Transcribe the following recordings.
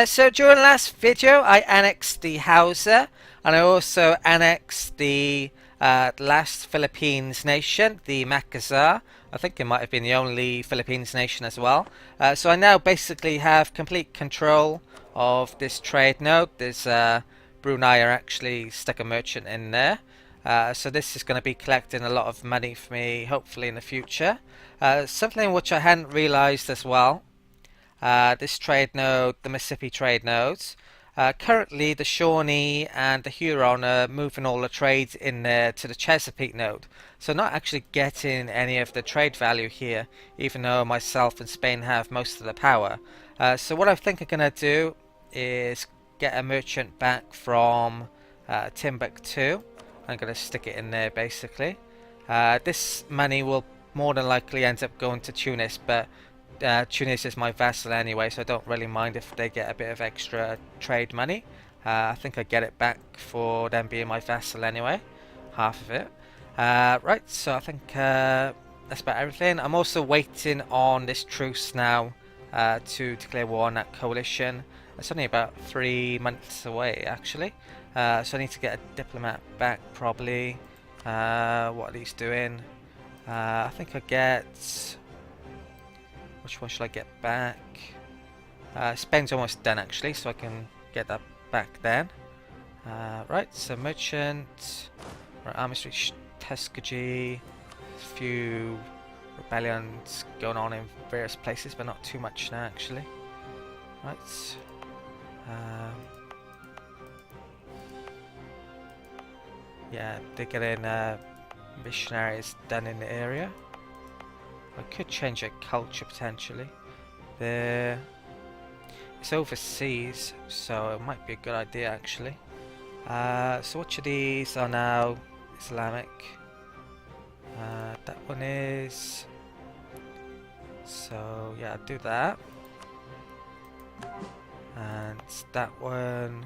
So during the last video, I annexed the Hausa, and I also annexed the last Philippines nation, the Macsen. I think it might have been the only Philippines nation as well. So I now basically have complete control of this trade node. There's Brunei are actually stuck a merchant in there. So this is going to be collecting a lot of money for me, hopefully in the future. Something which I hadn't realized as well. This trade node, the Mississippi trade nodes. Currently, the Shawnee and the Huron are moving all the trades in there to the Chesapeake node. So not actually getting any of the trade value here, even though myself and Spain have most of the power. So what I think I'm going to do is get a merchant back from Timbuktu. I'm going to stick it in there basically. This money will more than likely end up going to Tunis, but Tunis is my vassal anyway, so I don't really mind if they get a bit of extra trade money. I think I get it back for them being my vassal anyway, half of it. Right, so I think that's about everything. I'm also waiting on this truce now to declare war on that coalition. It's only about 3 months away actually, so I need to get a diplomat back probably. What are these doing? I think I get... Which one should I get back? Spain's almost done actually, so I can get that back then. Right, so merchant, right, army street, Tuskegee, a few rebellions going on in various places, but not too much now actually. Right. Yeah, they're getting missionaries done in the area. I could change their culture potentially. It's overseas, so it might be a good idea actually. So which of these are now Islamic? That one is. So yeah, I'll do that. And that one.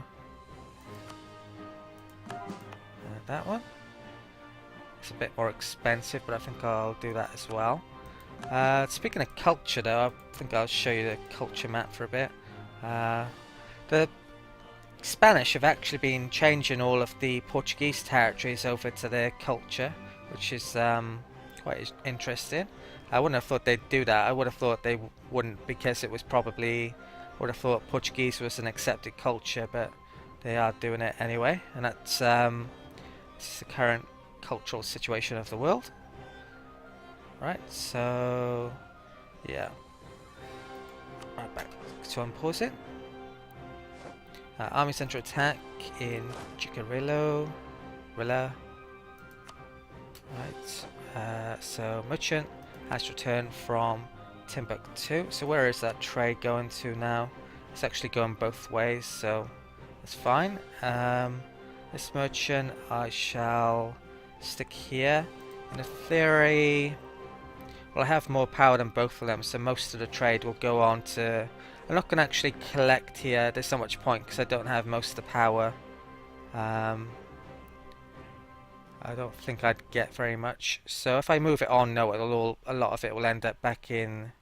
And that one. It's a bit more expensive, but I think I'll do that as well. Speaking of culture though, I think I'll show you the culture map for a bit. The Spanish have actually been changing all of the Portuguese territories over to their culture, which is quite interesting. I wouldn't have thought they'd do that. I would have thought they wouldn't, because it was probably... would have thought Portuguese was an accepted culture, but they are doing it anyway, and that's this is the current cultural situation of the world. Right, so yeah. Right, back to unpausing. Armies under attack in Chicurilo. Rilla. Right, so merchant has returned from Timbuktu. So where is that trade going to now? It's actually going both ways, so that's fine. This merchant I shall stick here. In theory, well, I have more power than both of them, so most of the trade will go on to... I'm not going to actually collect here, there's not much point because I don't have most of the power. I don't think I'd get very much. So if I move it on, no, a lot of it will end up back in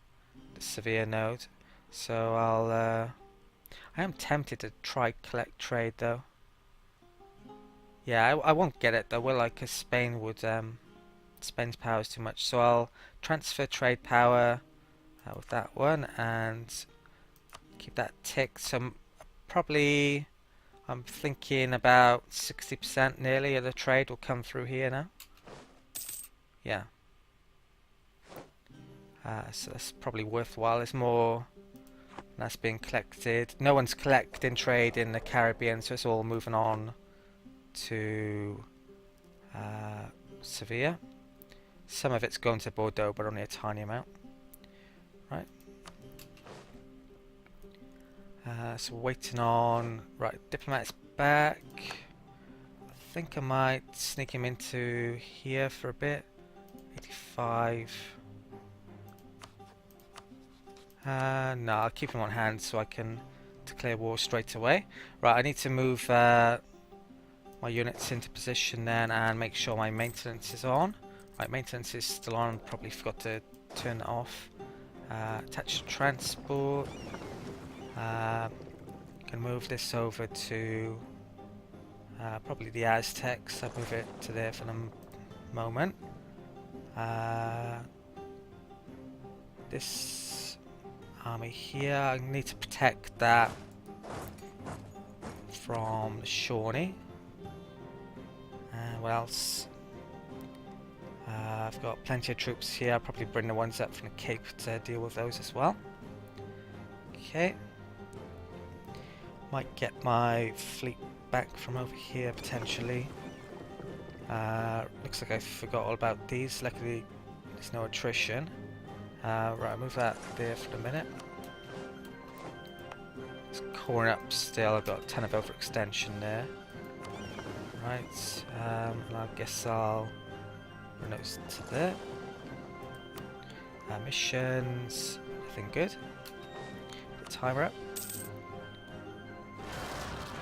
the Sevilla node. So I am tempted to try collect trade though. Yeah, I won't get it though, will I? Because Spain would... Spain's power is too much, so I'll transfer trade power with that one and keep that tick. So probably I'm thinking about 60% nearly of the trade will come through here now. Yeah. So that's probably worthwhile. There's more that's being collected. No one's collecting trade in the Caribbean, so it's all moving on to Sevilla. Some of it's going to Bordeaux, but only a tiny amount. Right. So we're waiting on... Right, diplomat's back. I think I might sneak him into here for a bit. 85. No, I'll keep him on hand so I can declare war straight away. Right, I need to move my units into position then and make sure my maintenance is on. Right, maintenance is still on, probably forgot to turn it off. Attach transport. can move this over to probably the Aztecs. I'll move it to there for the moment. This army here, I need to protect that from the Shawnee. And what else? I've got plenty of troops here. I'll probably bring the ones up from the Cape to deal with those as well. Okay. Might get my fleet back from over here potentially. Looks like I forgot all about these. Luckily there's no attrition. Right, I'll move that there for the minute. It's coring up still. I've got a ton of overextension there. Right, I guess I'll run those to there. Missions, nothing good. Put the timer up.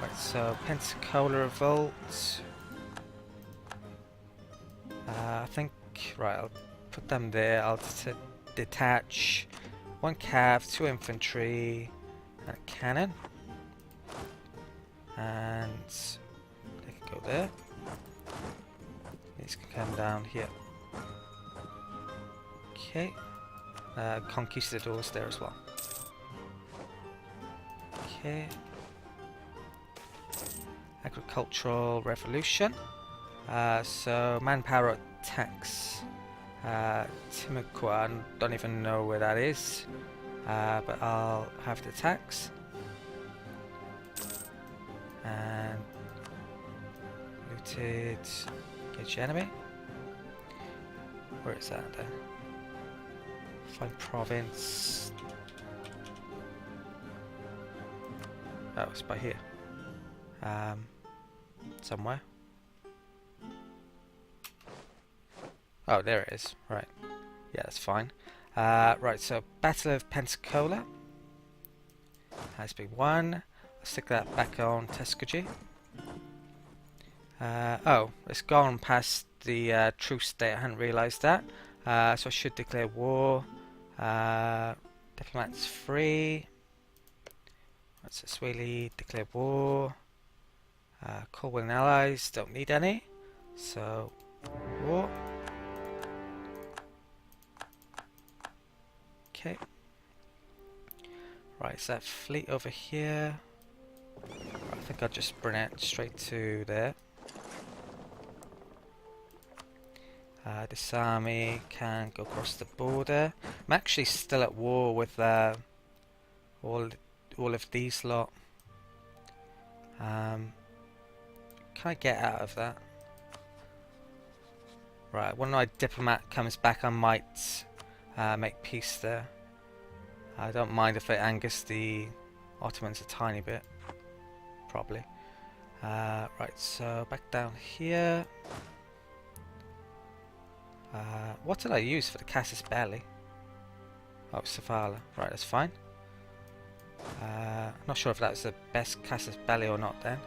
Right, so Pensacola Revolt. I think, right, I'll put them there. I'll detach 1 cav, 2 infantry, and a cannon. And they can go there. These can come down here. Okay. Conquistadors there as well. Okay. Agricultural revolution. So manpower tax. Timucua, don't even know where that is. But I'll have the tax. And looted. Engage enemy. Where is that then? Find province. Oh, it's by here. Somewhere. Oh, there it is. Right. Yeah, that's fine. Right, so Battle of Pensacola has been won. I'll stick that back on Tuskegee. Oh, it's gone past the truce date. I hadn't realised that. So I should declare war. Diplomats free. Right, so Swahili, declare war. Colwyn allies, don't need any. So, war. Okay. Right, is that fleet over here? I think I'll just bring it straight to there. This army can go across the border. I'm actually still at war with all of these lot. Can I get out of that? Right, when my diplomat comes back I might make peace there. I don't mind if it angers the Ottomans a tiny bit. Probably. Right, so back down here. What did I use for the Casus Belli? Oh, Savala. Right, that's fine. Not sure if that was the best Casus Belli or not then.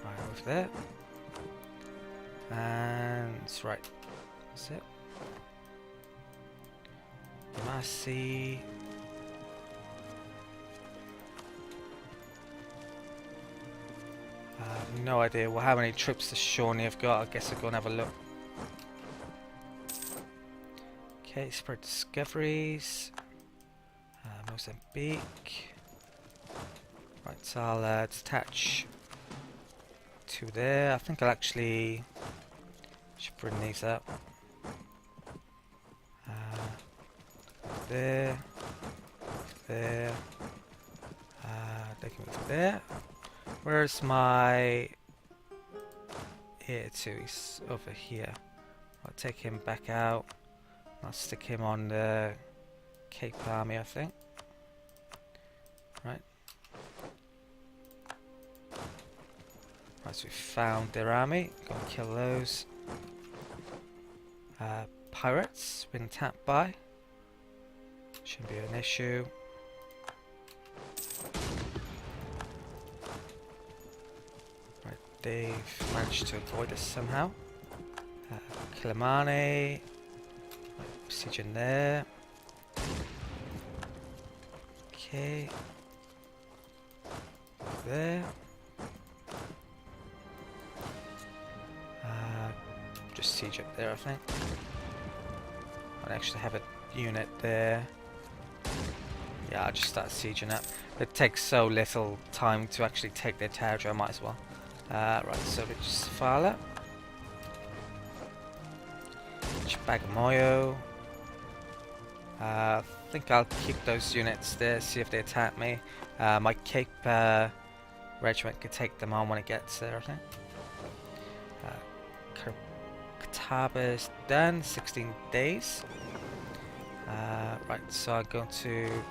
Right, over there. And right, that's it. Massey. I have no idea how many trips the Shawnee have got. I guess I'll go and have a look. Okay, spread discoveries. Mozambique. Right, so I'll detach 2 there. I think I'll actually should bring these up. There. There. They can move there. Where's my here too? He's over here. I'll take him back out. I'll stick him on the Cape Army, I think. Right. Right, so we found their army. Go and kill those. Pirates been attacked by. Shouldn't be an issue. Right, they've managed to avoid us somehow. Kilimani. Right, siege in there. Okay. There. Just siege up there, I think. I actually have a unit there. Yeah, I'll just start sieging up. It takes so little time to actually take their territory, I might as well. Right, so we just file it. Bagamoyo. I think I'll keep those units there, see if they attack me. My Cape regiment could take them on when it gets there, I think. Catawba is done, 16 days. Right, so I'm going to move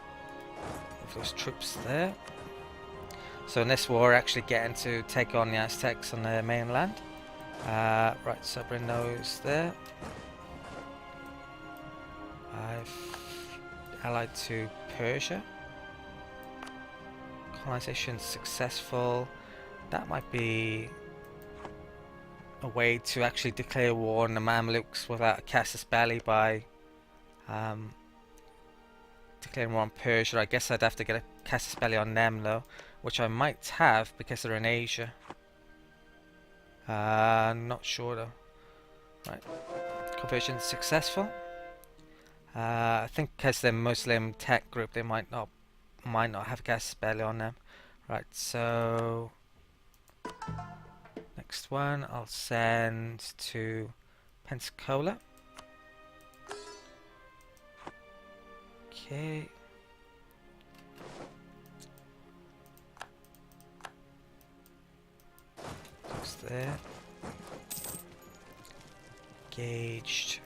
those troops there. So in this war, we're actually getting to take on the Aztecs on the mainland. Right, so bring those there. I've allied to Persia. Colonization successful. That might be a way to actually declare war on the Mamluks without a casus belli by declaring war on Persia. I guess I'd have to get a casus belli on them though, which I might have because they're in Asia. Not sure though. Right, conversion successful. I think because they're Muslim tech group, they might not have a casus belli on them. Right, so next one I'll send to Pensacola. Okay. Goes there. Engaged.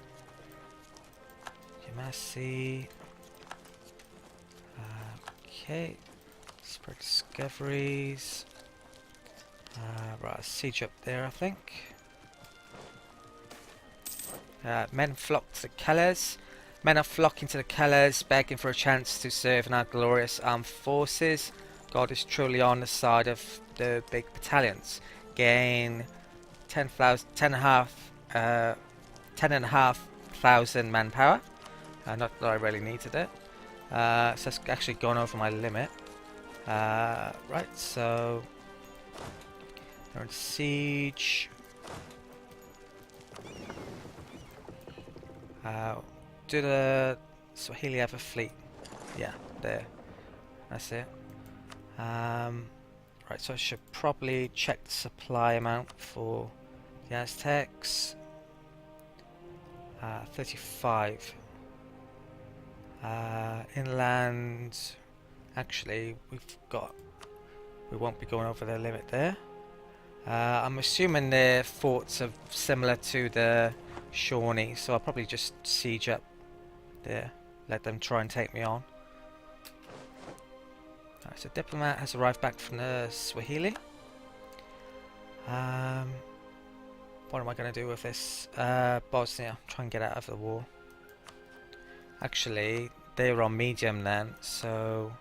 Yamasi. Okay. Spread discoveries. Right, siege up there, I think. Men flock to the colours. Men are flocking to the colours, begging for a chance to serve in our glorious armed forces. God is truly on the side of the big battalions. Gain 10,500 manpower. Not that I really needed it. So it's actually gone over my limit. Right, so they're in siege. Do the Swahili have a fleet? Yeah, there. That's it. Right, so I should probably check the supply amount for the Aztecs. 35. Inland, actually, we won't be going over the limit there. I'm assuming their forts are similar to the Shawnee, so I'll probably just siege up there, let them try and take me on. Alright, so diplomat has arrived back from the Swahili. What am I going to do with this? Bosnia, try and get out of the war. Actually, they were on medium then, so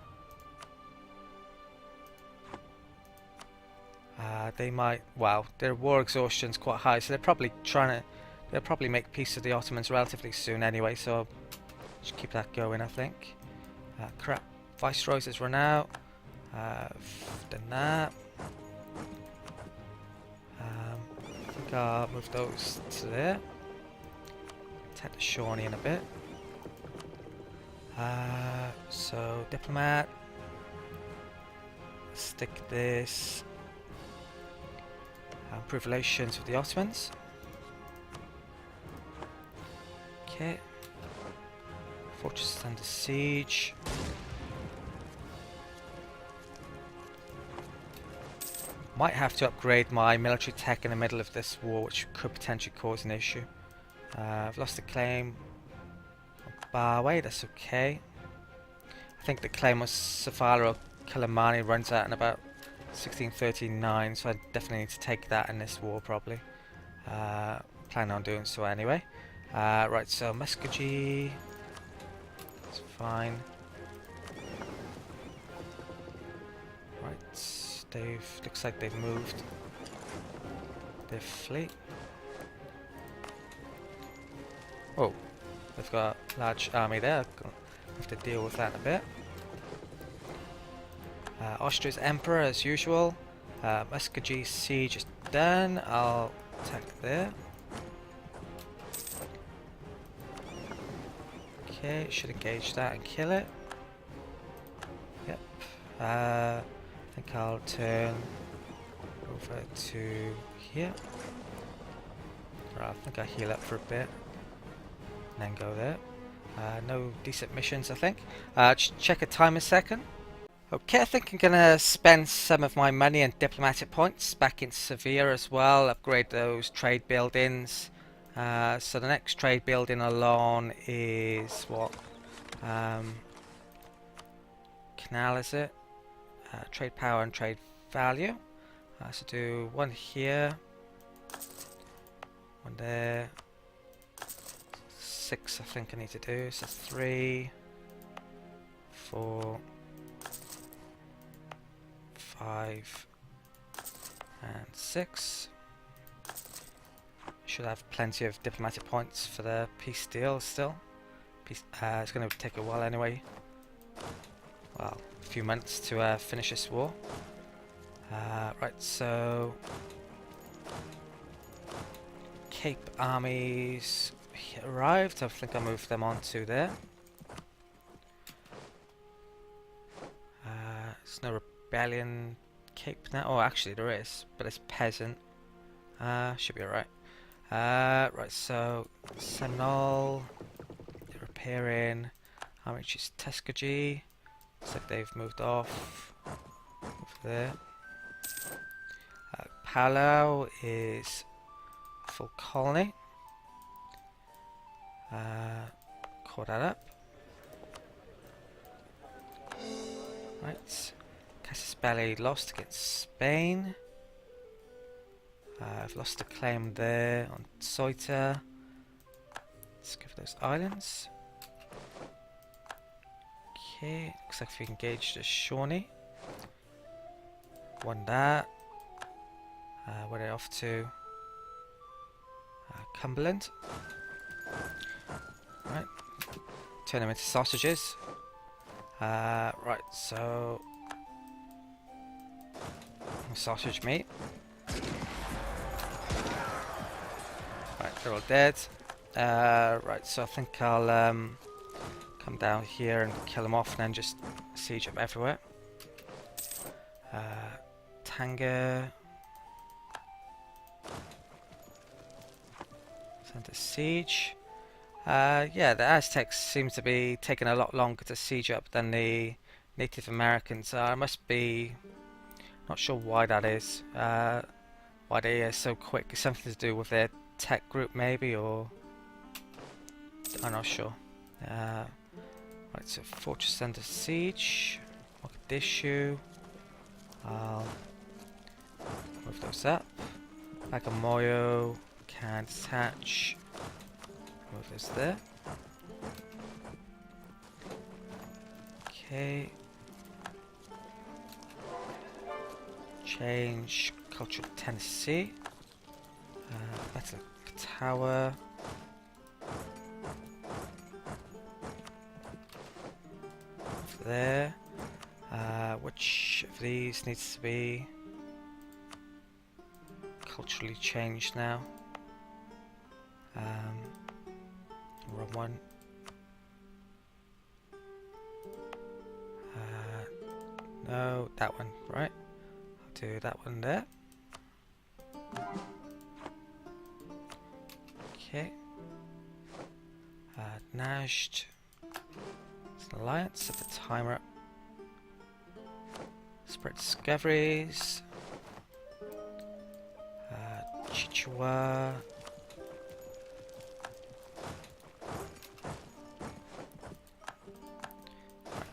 they might. Wow, their war exhaustion's quite high, so they're probably they'll probably make peace with the Ottomans relatively soon anyway. So I'll just keep that going, I think. Crap, Viceroys has run out. Done that. I think I'll move those to there. Attack the Shawnee in a bit. So diplomat, stick this. Improve relations with the Ottomans. Okay. Fortress under siege. Might have to upgrade my military tech in the middle of this war, which could potentially cause an issue. I've lost the claim. Barway, that's okay. I think the claim was Safala or Kalamani runs out in about 1639, so I definitely need to take that in this war probably. Plan on doing so anyway. Right, so Muskogee, it's fine. Right, looks like they've moved their fleet. Oh, they've got a large army there. I'll have to deal with that in a bit. Austria's Emperor as usual. Muscogee siege is done. I'll attack there. Okay, should engage that and kill it. Yep. I think I'll turn over to here. Right, I think I heal up for a bit and then go there. No decent missions, I think. Check a time a second. Okay, I think I'm gonna spend some of my money and diplomatic points back in Sevilla as well, upgrade those trade buildings. So the next trade building along is what? Canal, is it? Trade power and trade value. So do one here, one there. 6 I think I need to do, so 3, 4, 5 and 6. Should have plenty of diplomatic points for the peace deal still. It's going to take a while anyway. Well, a few months to finish this war. Right, so Cape armies arrived. I think I moved them on to there. There's no rebellion Cape now. Oh, actually there is, but it's peasant. Should be alright. Right, so Seminole, repairing. How much is Tuskegee? Looks like they've moved off over there. Palau is full colony. Call that up. Right. Casasbelli lost against Spain. I've lost a claim there on Ceuta. Let's give those islands. Okay, looks like we engaged a Shawnee. Won that. Where are they off to? Cumberland. Right. Turn them into sausages. Right, so sausage meat. Right, they're all dead. Right, so I think I'll come down here and kill them off and then just siege up everywhere. Tanga. Send a siege. Yeah, the Aztecs seem to be taking a lot longer to siege up than the Native Americans are. I must be not sure why that is. Why they are so quick. It's something to do with their tech group maybe, or I'm not sure. Right, so fortress under siege. Mogadishu. I'll move those up. Bagamoyo can detach. Move this there. Okay. Change cultural Tennessee. Battle of Tower. There. Which of these needs to be culturally changed now? Wrong one. No, that one, right? I'll do that one there. Okay. Najd. It's an alliance. Set the timer up. Spread discoveries. Chichua.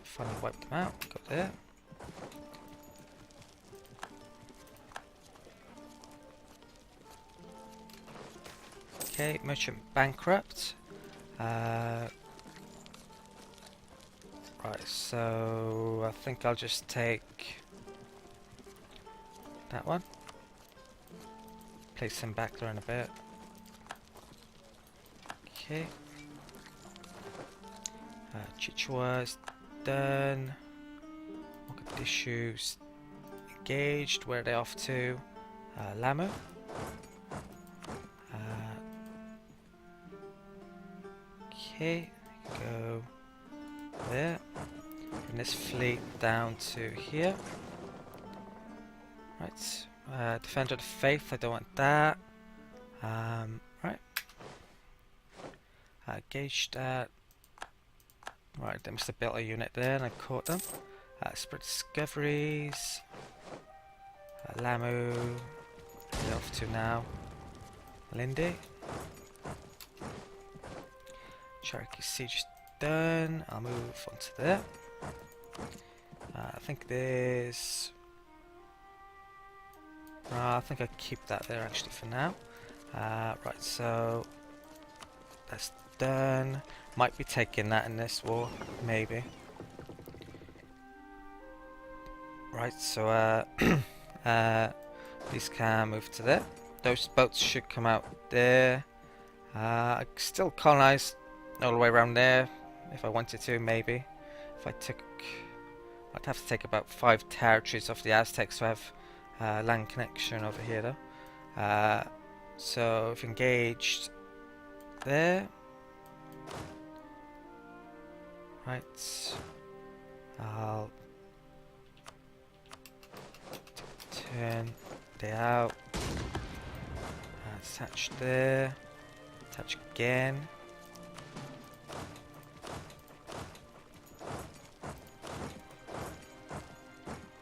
Finally wipe them out. Go there. Okay, merchant bankrupt. Right, so I think I'll just take that one. Place him back there in a bit. Okay. Chichua is done. Mogadishu's engaged. Where are they off to? Lamu. Okay, go there. Bring this fleet down to here. Right, Defender of the Faith, I don't want that. Right. Engaged that. Right, they must have built a unit there and I caught them. Spread discoveries. Lamu. Where off to now? Lindy. Cherokee Siege is done. I'll move on to there. I think there's... I think I keep that there actually for now. Right, so that's done. Might be taking that in this war, maybe. Right, so these can move to there. Those boats should come out there. I still colonize all the way around there if I wanted to, maybe. If I took, I'd have to take about 5 territories off the Aztecs to have land connection over here though. So if engaged there, right, I'll turn they out, attach there, attach again.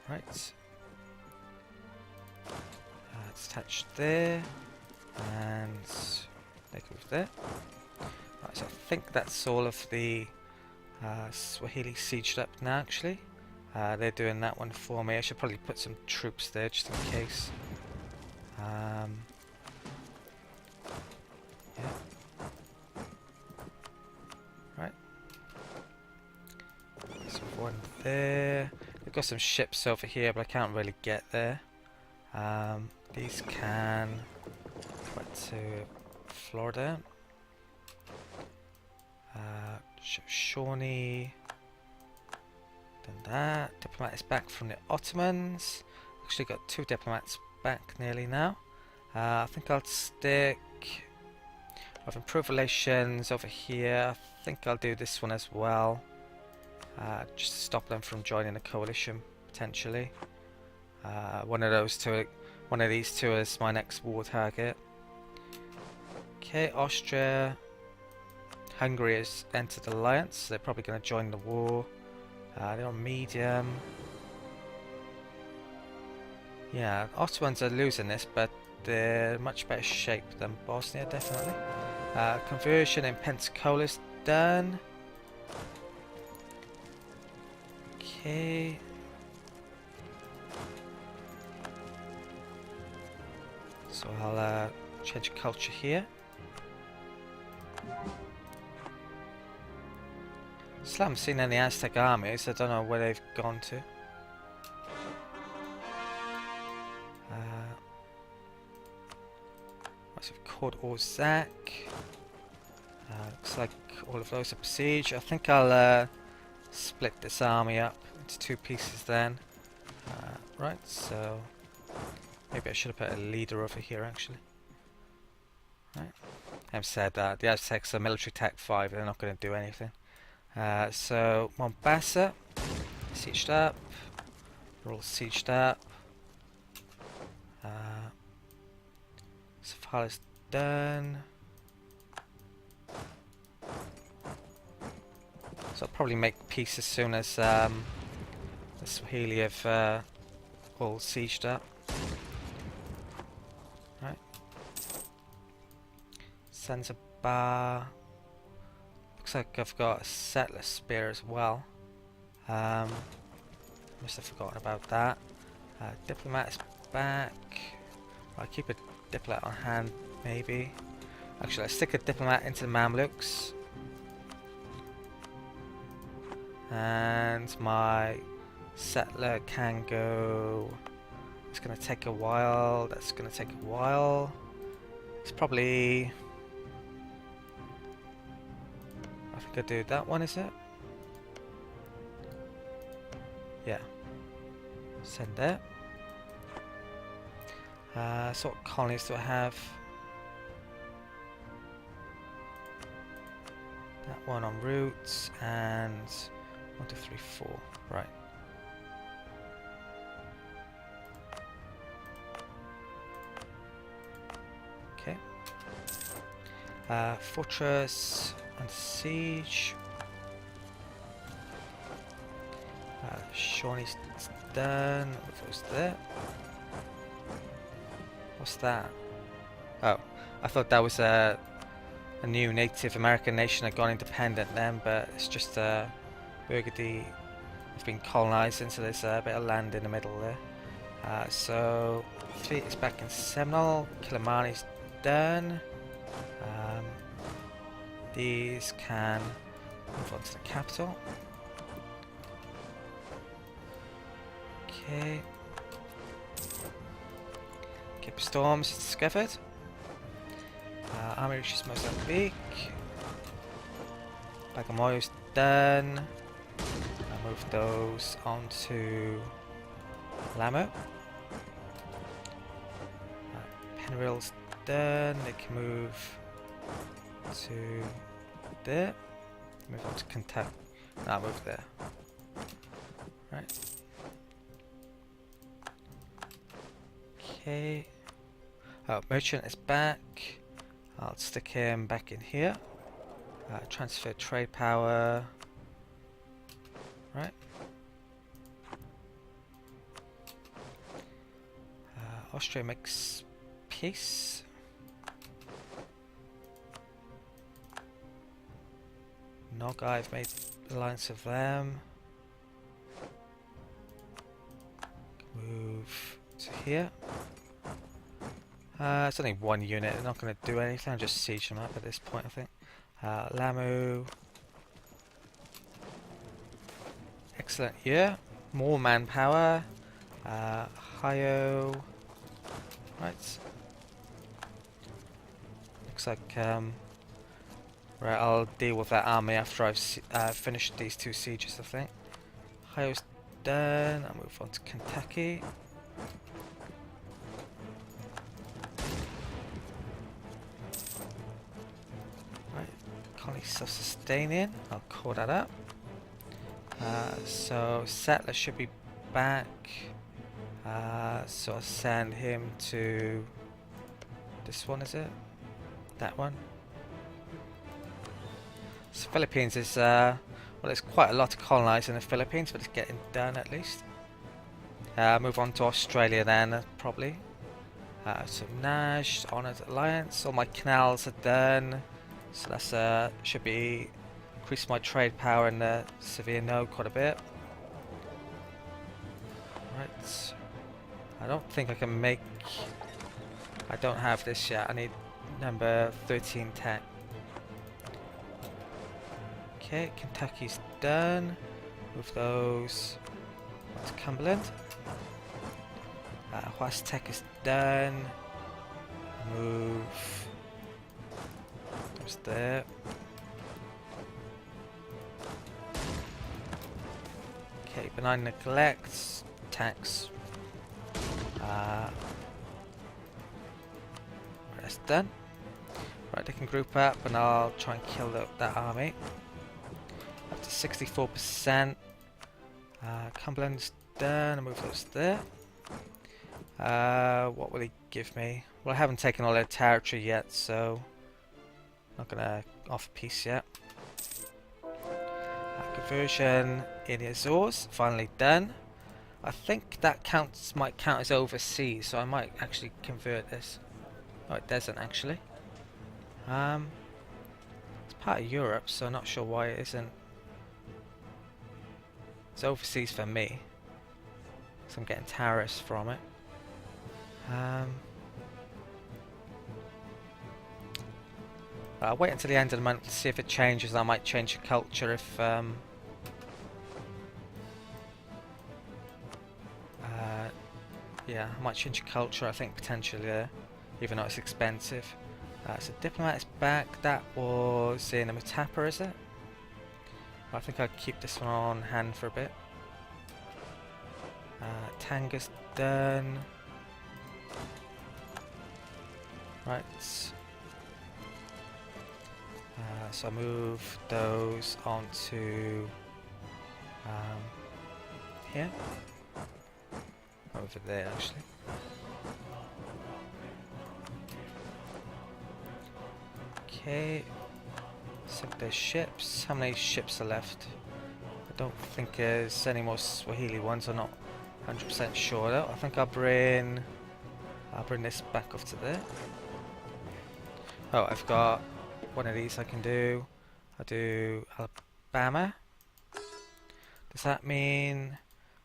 Right, it's attached there, and they go over there. Right, so I think that's all of the Swahili sieged up now actually. They're doing that one for me. I should probably put some troops there just in case. Yeah. Right. So one there. We've got some ships over here, but I can't really get there. These can put to Florida. Shawnee. Done that. Diplomat is back from the Ottomans. Actually got 2 diplomats back nearly now. I think I'll stick... I've improved relations over here. I think I'll do this one as well. Just to stop them from joining the coalition, potentially. One of these two is my next war target. Okay, Austria. Hungary has entered the alliance, so they're probably going to join the war. They're on medium. Yeah, Ottomans are losing this, but they're in much better shape than Bosnia, definitely. Conversion in Pensacola is done. Okay. So I'll change culture here. Still haven't seen any Aztec armies. I don't know where they've gone to. So we've caught Orzak. Looks like all of those are besieged. I think I'll split this army up into 2 pieces then. Right, so maybe I should have put a leader over here actually. Right. I've said that the Aztecs are military tech 5, they're not going to do anything. So Mombasa, sieged up. We're all sieged up. Sofala's done. So I'll probably make peace as soon as the Swahili have all sieged up. Right. Zanzibar. Looks like I've got a settler spear as well. Must have forgotten about that. Diplomat is back. I'll keep a diplomat on hand, maybe. Actually, I'll stick a diplomat into the Mamluks. And my settler can go... It's going to take a while. That's going to take a while. It's probably... I think I'll do that one, is it? Yeah. Send there. So what colonies do I have? That one on routes and 1, 2, 3, 4. Right. Okay. Fortress and siege. Shawnee's done. What goes there? What's that? Oh, I thought that was a new Native American nation had gone independent then, but it's just Burgundy have been colonising, so there's a bit of land in the middle there. So fleet is back in Seminole. Kilimani's done. These can move on to the capital. Okay. Cape Storms discovered. Army reaches Mozambique. Bagamoyo's done. I'll move those onto Lamu. Penril's done. They can move to there. Move on to Kentucky. No, I'll move there. Right. Okay. Oh, merchant is back. I'll stick him back in here. Transfer trade power. Right. Austria makes peace. Nog, I've made alliance of them. Move to here. It's only one unit, they're not going to do anything, I'll just siege them up at this point I think. Lamu. Excellent year. More manpower. Ohio. Right. Looks like right, I'll deal with that army after I've finished these two sieges I think. Ohio's done, I'll move on to Kentucky. Self-sustaining, I'll call that up. So settler should be back. So I'll send him to this one, is it? That one. So Philippines is well, there's quite a lot to colonise in the Philippines, but it's getting done at least. Move on to Australia then, probably. So Nash, Honoured Alliance, all my canals are done. So that's should be increase my trade power in the severe node quite a bit. Right. I don't think I can make. I don't have this yet. I need number 13 tech. Okay, Kentucky's done. Move those to Cumberland. West Tech is done. Move. There. Okay, benign neglect, tax. That's done. Right, they can group up and I'll try and kill that army. Up to 64%. Cumberland's done, I'll move those there. What will he give me? Well, I haven't taken all their territory yet, so not gonna offer peace yet. Conversion in the Azores, finally done. I think that might count as overseas, so I might actually convert this. Oh, it doesn't actually. It's part of Europe, so I'm not sure why it isn't. It's overseas for me, so I'm getting tariffs from it. I'll wait until the end of the month to see if it changes. I might change the culture if yeah, I might change the culture I think potentially there, even though it's expensive. So Diplomat is back. That was in a Matapa, is it? I think I'll keep this one on hand for a bit. Tanga's done. Right. So I move those onto here. Over there, actually. Okay. So there's ships. How many ships are left? I don't think there's any more Swahili ones. I'm not 100% sure though. I think I'll bring this back off to there. Oh, I've got one of these I can do. I'll do Alabama. Does that mean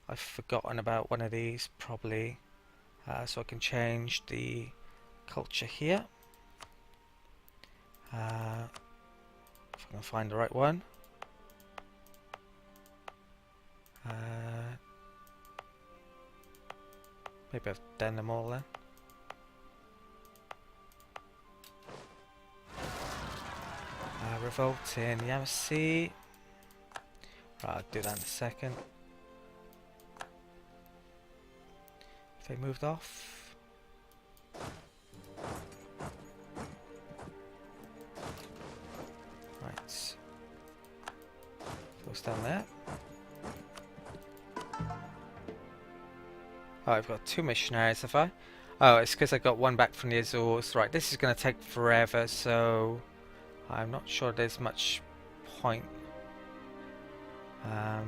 I've forgotten about one of these? Probably. So I can change the culture here. If I can find the right one. Maybe I've done them all then. Revolt in Yamasi. Right, I'll do that in a second. If they moved off. Right. Those down there. Oh, I've got 2 missionaries, have I? Oh, it's because I got one back from the Azores. Right, this is going to take forever, so I'm not sure there's much point. I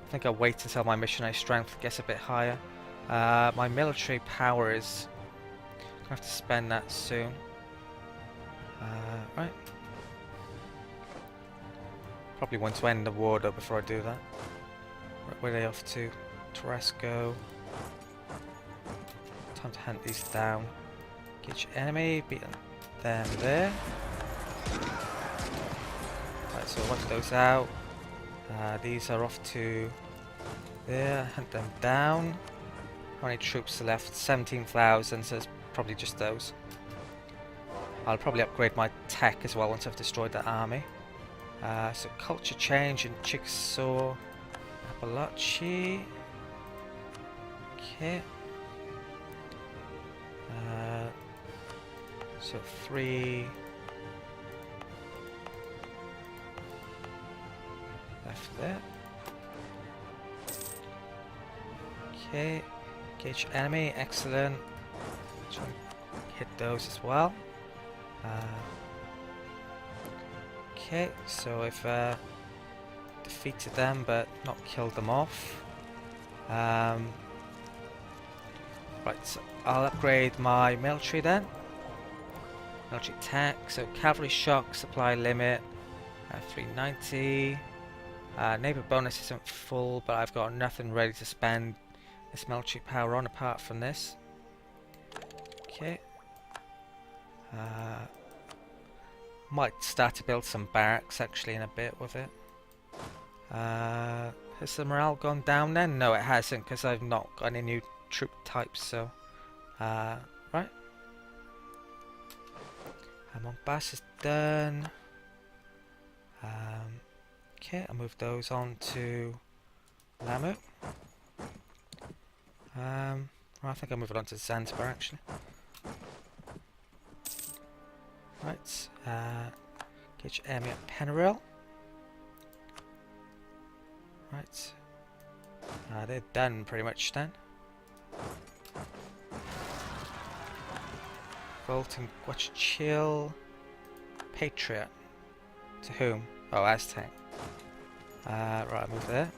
think I'll wait until my missionary strength gets a bit higher. My military power is... I'm going to have to spend that soon. Right. Probably want to end the war though before I do that. Right, where are they off to? Tarasco. Time to hunt these down. Get your enemy, beat them there. Right, so wipe those out. These are off to there, hunt them down. How many troops are left? 17,000, so it's probably just those. I'll probably upgrade my tech as well once I've destroyed that army. So culture change in Chickasaw, Appalachia. Okay. So 3 left there. Okay. Engage enemy, excellent. Try and hit those as well. Okay, so I've defeated them but not killed them off. Right, so I'll upgrade my military then. Military tech, so cavalry shock, supply limit, 390. Neighbour bonus isn't full, but I've got nothing ready to spend this military power on apart from this. Okay. Might start to build some barracks actually in a bit with it. Has the morale gone down then? No, it hasn't, because I've not got any new troop types, so... right. Mombasa is done. Okay, I'll move those on to Lamu. I think I'll move it on to Zanzibar actually. Right, get your army at Penaril. Right, they're done pretty much then. Volt and Guachil. Patriot. To whom? Oh, Aztec. Right, I'll move there.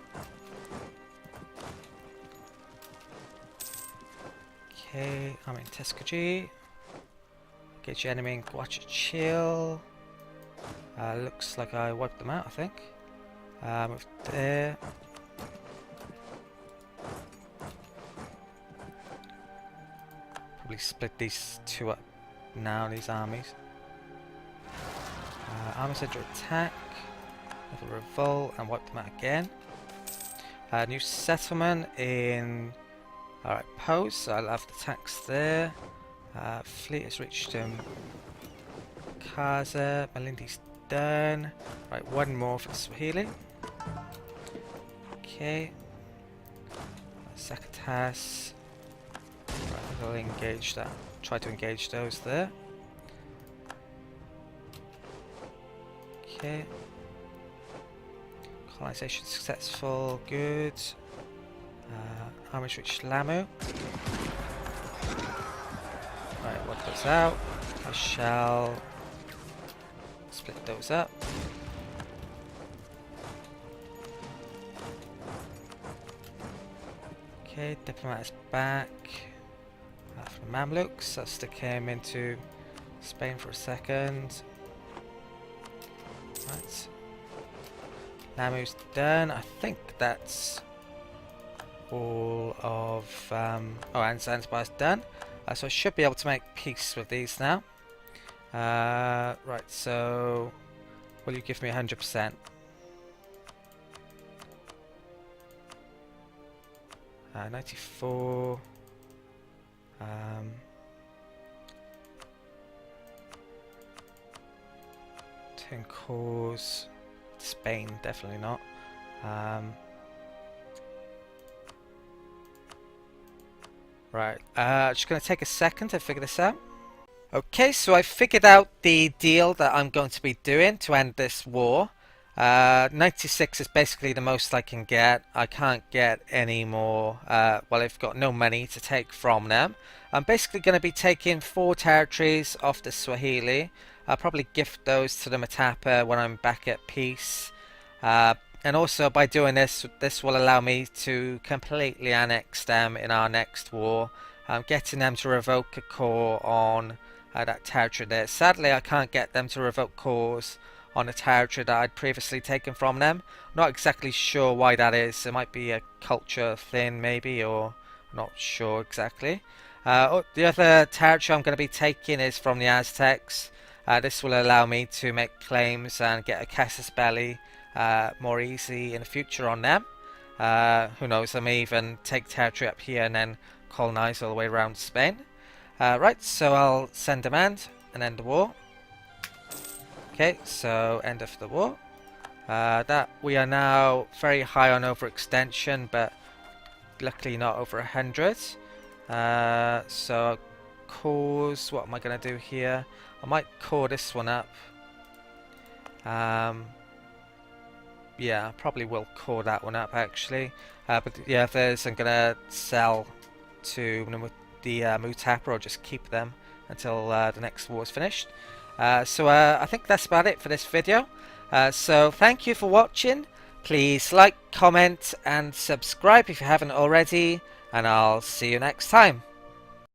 Okay, I'm in Tuskegee. Get your enemy in Guachil. Looks like I wiped them out, I think. Move there. Probably split these two up now, these armies. Armies under attack. Another revolt and wipe them out again. New settlement in... Alright, post, so I'll have the tax there. Fleet has reached Kaza, Malindi's done. Right, one more for the Swahili. Okay. Zacatas. Right, I'll engage that. Try to engage those there. Okay. Colonization successful. Good. Army switch Lamu. Right, what goes out? I shall split those up. Okay, Diplomat is back. For the Mamluks, I'll stick him into Spain for a second. Right. Lamu's done. I think that's all of... and Zanzibar's done. So I should be able to make peace with these now. Right, so... Will you give me 100%? Uh, 94... 10 cores. Spain, definitely not. Right, just going to take a second to figure this out. Okay, so I figured out the deal that I'm going to be doing to end this war. 96 is basically the most I can get. I can't get any more. Well, I've got no money to take from them. I'm basically going to be taking 4 territories off the Swahili. I'll probably gift those to the Matapa when I'm back at peace. And also by doing this, this will allow me to completely annex them in our next war. Getting them to revoke a core on that territory there. Sadly, I can't get them to revoke cores on a territory that I'd previously taken from them. Not exactly sure why that is. It might be a culture thing maybe, or not sure exactly. The other territory I'm going to be taking is from the Aztecs. This will allow me to make claims and get a casus belli more easy in the future on them. Who knows, I may even take territory up here and then colonize all the way around Spain. Right, so I'll send demand and end the war. Okay, so end of the war. That we are now very high on overextension, but luckily not over 100. So cores, what am I going to do here? I might core this one up. Yeah, I probably will core that one up actually. But the others I'm going to sell to the Mutapa, or just keep them until the next war is finished. So I think that's about it for this video. So thank you for watching. Please like, comment and subscribe if you haven't already, and I'll see you next time.